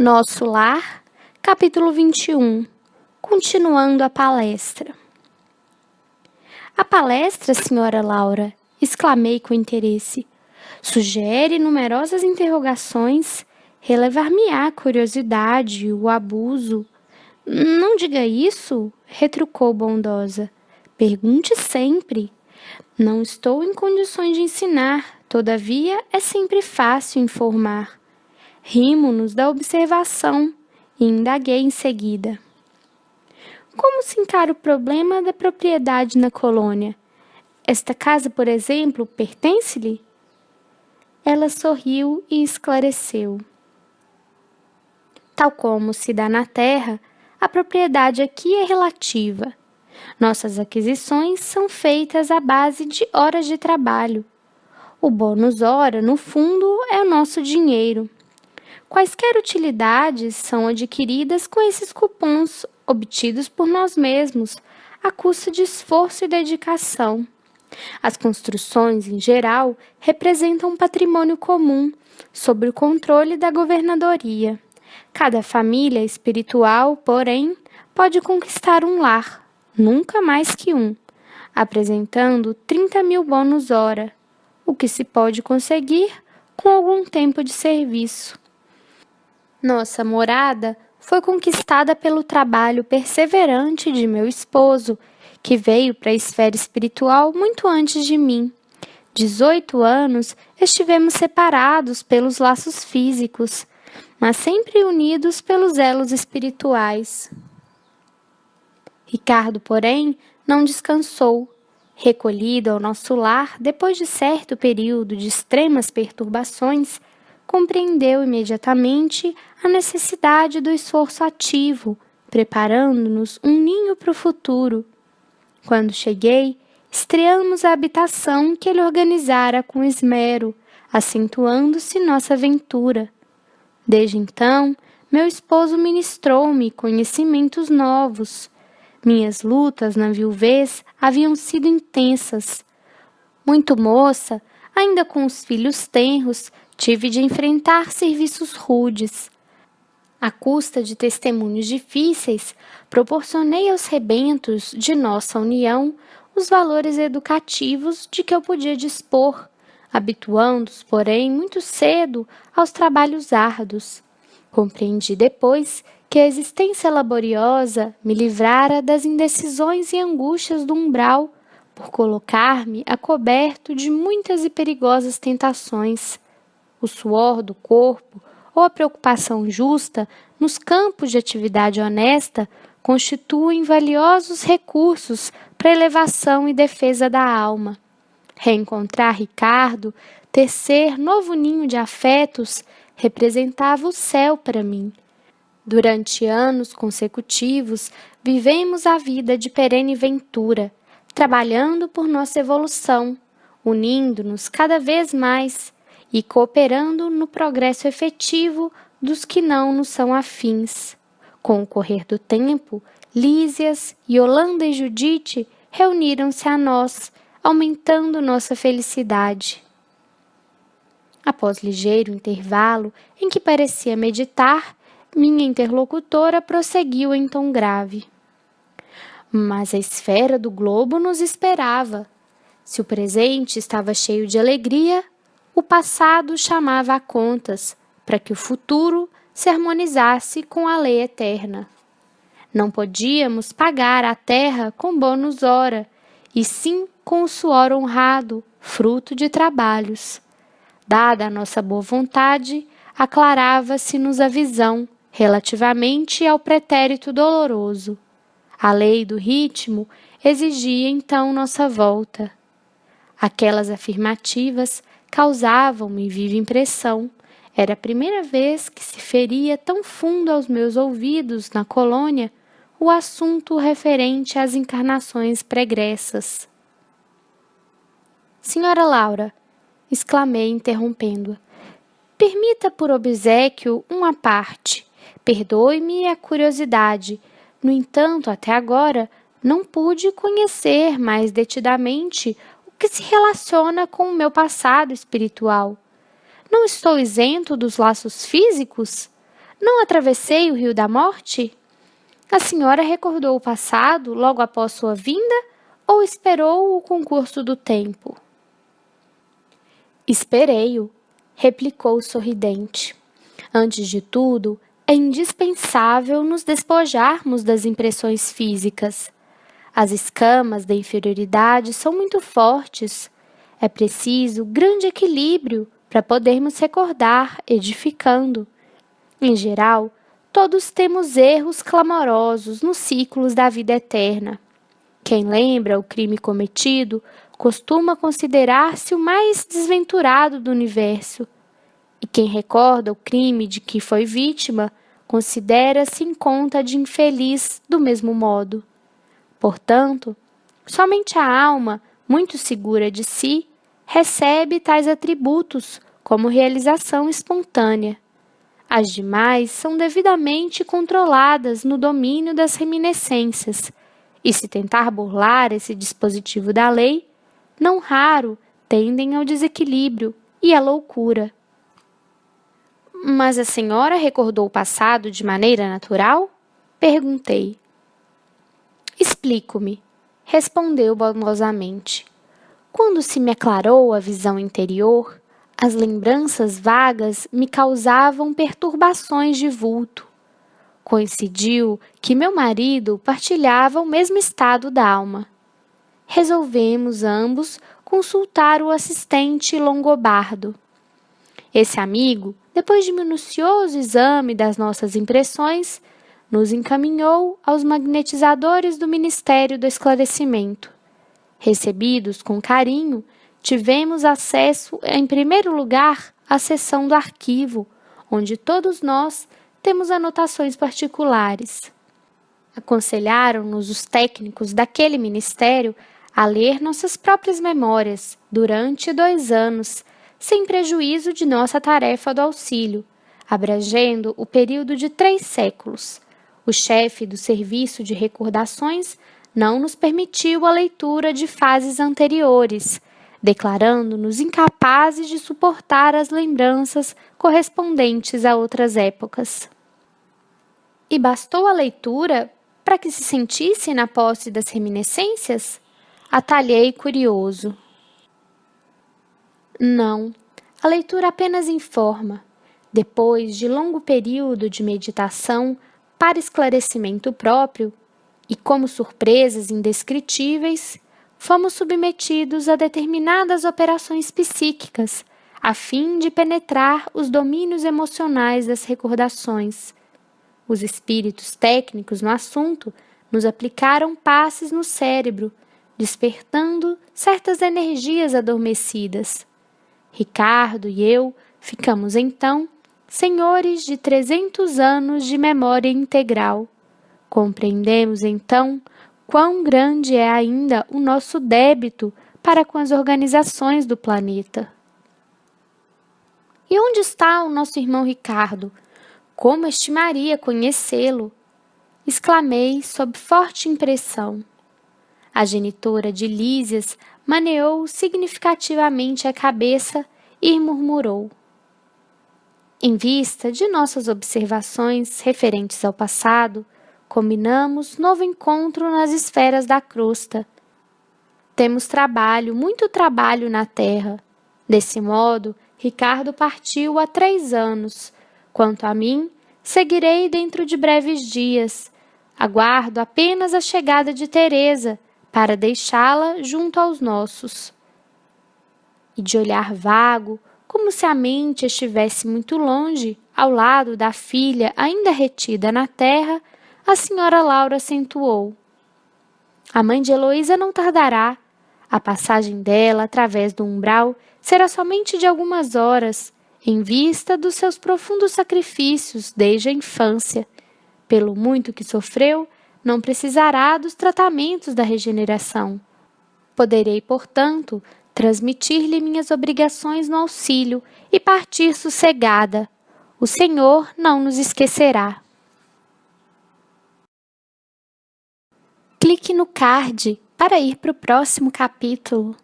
Nosso Lar, capítulo 21. Continuando a palestra. A palestra, senhora Laura, exclamei com interesse. Sugere numerosas interrogações, relevar-me-á a curiosidade, o abuso. Não diga isso, retrucou bondosa. Pergunte sempre. Não estou em condições de ensinar, todavia é sempre fácil informar. Rimo-nos da observação e indaguei em seguida. Como se encara o problema da propriedade na colônia? Esta casa, por exemplo, pertence-lhe? Ela sorriu e esclareceu. Tal como se dá na terra, a propriedade aqui é relativa. Nossas aquisições são feitas à base de horas de trabalho. O bônus hora, no fundo, é o nosso dinheiro. Quaisquer utilidades são adquiridas com esses cupons obtidos por nós mesmos, à custa de esforço e dedicação. As construções, em geral, representam um patrimônio comum, sob o controle da governadoria. Cada família espiritual, porém, pode conquistar um lar, nunca mais que um, apresentando 30.000 bônus hora, o que se pode conseguir com algum tempo de serviço. Nossa morada foi conquistada pelo trabalho perseverante de meu esposo, que veio para a esfera espiritual muito antes de mim. 18 anos estivemos separados pelos laços físicos, mas sempre unidos pelos elos espirituais. Ricardo, porém, não descansou. Recolhido ao nosso lar, depois de certo período de extremas perturbações, compreendeu imediatamente a necessidade do esforço ativo, preparando-nos um ninho para o futuro. Quando cheguei, estreamos a habitação que ele organizara com esmero, acentuando-se nossa aventura. Desde então, meu esposo ministrou-me conhecimentos novos. Minhas lutas na viuvez haviam sido intensas. Muito moça, ainda com os filhos tenros, tive de enfrentar serviços rudes. À custa de testemunhos difíceis, proporcionei aos rebentos de nossa união os valores educativos de que eu podia dispor, habituando-os, porém, muito cedo aos trabalhos árduos. Compreendi depois que a existência laboriosa me livrara das indecisões e angústias do umbral, por colocar-me a coberto de muitas e perigosas tentações. O suor do corpo ou a preocupação justa nos campos de atividade honesta constituem valiosos recursos para a elevação e defesa da alma. Reencontrar Ricardo, tecer novo ninho de afetos, representava o céu para mim. Durante anos consecutivos, vivemos a vida de perene ventura, trabalhando por nossa evolução, unindo-nos cada vez mais e cooperando no progresso efetivo dos que não nos são afins. Com o correr do tempo, Lísias, Yolanda e Judite reuniram-se a nós, aumentando nossa felicidade. Após ligeiro intervalo, em que parecia meditar, minha interlocutora prosseguiu em tom grave. Mas a esfera do globo nos esperava. Se o presente estava cheio de alegria, o passado chamava a contas, para que o futuro se harmonizasse com a lei eterna. Não podíamos pagar a terra com bônus hora, e sim com o suor honrado, fruto de trabalhos. Dada a nossa boa vontade, aclarava-se-nos a visão relativamente ao pretérito doloroso. A lei do ritmo exigia então nossa volta. Aquelas afirmativas causavam-me viva impressão. Era a primeira vez que se feria tão fundo aos meus ouvidos na colônia o assunto referente às encarnações pregressas. Senhora Laura, exclamei interrompendo-a, permita por obséquio uma parte. Perdoe-me a curiosidade. No entanto, até agora, não pude conhecer mais detidamente o que se relaciona com o meu passado espiritual. Não estou isento dos laços físicos? Não atravessei o rio da morte? A senhora recordou o passado logo após sua vinda ou esperou o concurso do tempo? Esperei-o, replicou sorridente. Antes de tudo, é indispensável nos despojarmos das impressões físicas. As escamas da inferioridade são muito fortes. É preciso grande equilíbrio para podermos recordar, edificando. Em geral, todos temos erros clamorosos nos ciclos da vida eterna. Quem lembra o crime cometido costuma considerar-se o mais desventurado do universo, e quem recorda o crime de que foi vítima considera-se em conta de infeliz do mesmo modo. Portanto, somente a alma, muito segura de si, recebe tais atributos como realização espontânea. As demais são devidamente controladas no domínio das reminiscências, e se tentar burlar esse dispositivo da lei, não raro tendem ao desequilíbrio e à loucura. Mas a senhora recordou o passado de maneira natural? Perguntei. Explico-me, respondeu bondosamente. Quando se me aclarou a visão interior, as lembranças vagas me causavam perturbações de vulto. Coincidiu que meu marido partilhava o mesmo estado d'alma. Resolvemos ambos consultar o assistente longobardo. Esse amigo, depois de minucioso exame das nossas impressões, nos encaminhou aos magnetizadores do Ministério do Esclarecimento. Recebidos com carinho, tivemos acesso, em primeiro lugar, à seção do arquivo, onde todos nós temos anotações particulares. Aconselharam-nos os técnicos daquele ministério a ler nossas próprias memórias durante 2 anos, sem prejuízo de nossa tarefa do auxílio, abrangendo o período de 3 séculos. O chefe do serviço de recordações não nos permitiu a leitura de fases anteriores, declarando-nos incapazes de suportar as lembranças correspondentes a outras épocas. E bastou a leitura para que se sentisse na posse das reminiscências? Atalhei curioso. Não, a leitura apenas informa. Depois de longo período de meditação para esclarecimento próprio, e como surpresas indescritíveis, fomos submetidos a determinadas operações psíquicas, a fim de penetrar os domínios emocionais das recordações. Os espíritos técnicos no assunto nos aplicaram passes no cérebro, despertando certas energias adormecidas. Ricardo e eu ficamos então senhores de 300 anos de memória integral. Compreendemos então quão grande é ainda o nosso débito para com as organizações do planeta. E onde está o nosso irmão Ricardo? Como estimaria conhecê-lo? Exclamei sob forte impressão. A genitora de Lísias maneou significativamente a cabeça e murmurou. Em vista de nossas observações referentes ao passado, combinamos novo encontro nas esferas da crosta. Temos trabalho, muito trabalho na terra. Desse modo, Ricardo partiu há 3 anos. Quanto a mim, seguirei dentro de breves dias. Aguardo apenas a chegada de Teresa, para deixá-la junto aos nossos. E de olhar vago, como se a mente estivesse muito longe, ao lado da filha ainda retida na terra, a senhora Laura acentuou. A mãe de Heloísa não tardará. A passagem dela através do umbral será somente de algumas horas, em vista dos seus profundos sacrifícios desde a infância. Pelo muito que sofreu, não precisará dos tratamentos da regeneração. Poderei, portanto, transmitir-lhe minhas obrigações no auxílio e partir sossegada. O Senhor não nos esquecerá. Clique no card para ir para o próximo capítulo.